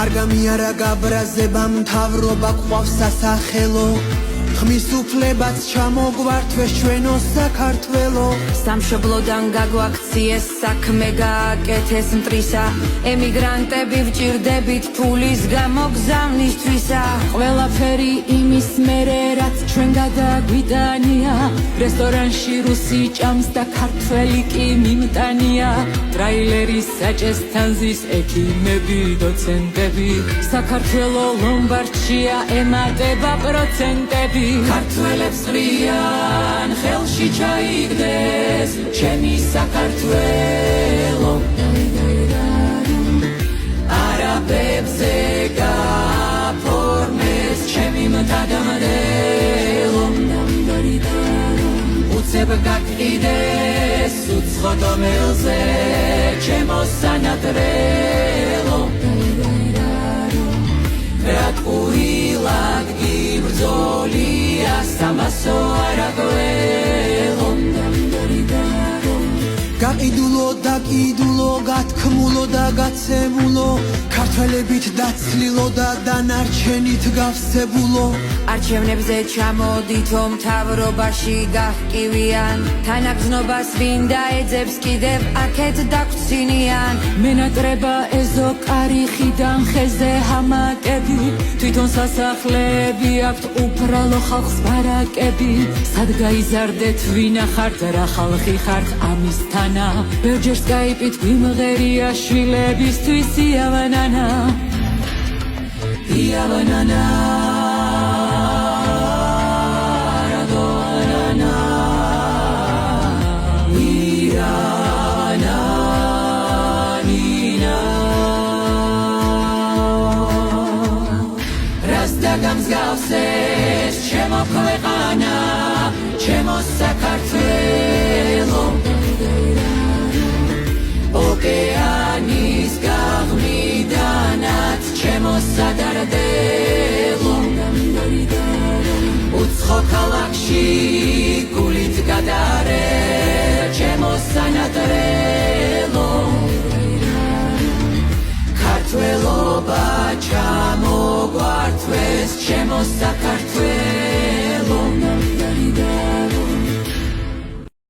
არ გამიარა გაბრაზება მთავრობა გვყავს სასახელო ხმის უფლებაც ჩამოგვართვეს ჩვენო საქართველო სამშობლოდან გაგვაქციეს საქმე გააკეთეს მტრისა ემიგრანტები ვჭირდებით ფულის გამოგზავნისთვისა ყველაფერი იმის მერე რაც ჩვენ გადაგვიტანია რესტორანში რუსი ჭამს და ქართველი კი მიმტანია ტრაილერის საჭესთან ზის ექიმები დოცენტები საქართველო ლომბარდშია ემატება პროცენტები ქართველებს ღრიან ხელში ჩაიგდეს ჩემი საქართველო არაბებზე გაფორმეს ჩემი მთადამდელო უცებ გაკიდეს უცხო დომელზე ჩემო სანატრელო რატყუილად გიბრძოლია სამასო არაგველო გაყიდულო და კიდულო გათქმულო და გაცემულო ქართველებით დაცლილო და დანარჩენით გავსებულო არჩევნებზე ჩამოდითო მთავრობაში გაჰკივიან თანაგზნობას ვინ დაეძებს კიდევ აქეთ დაგვცინიან მენატრება ეზო კარიხიდან ხეზე ჰამაკები თვითონ სასახლეები აქვთ უბრალო ხალხს ბარაკები სად გაიზარდეთ ვინახართ რა ხალხი ხართ ამისთანა ბევრჯერ სკაიპით გვიმღერია შვილებისთვის იავანანა იავანანა გამსგავსეს ჩემო ქვეყანა ჩემო საქართველო ოკეანის გაღმიდანაც ჩემო სადარდელო უცხო ქალაქში გულით გადარე ჩემო სანატრელო ქართველობა ჩამოგვართვეს ჩემო საქართველო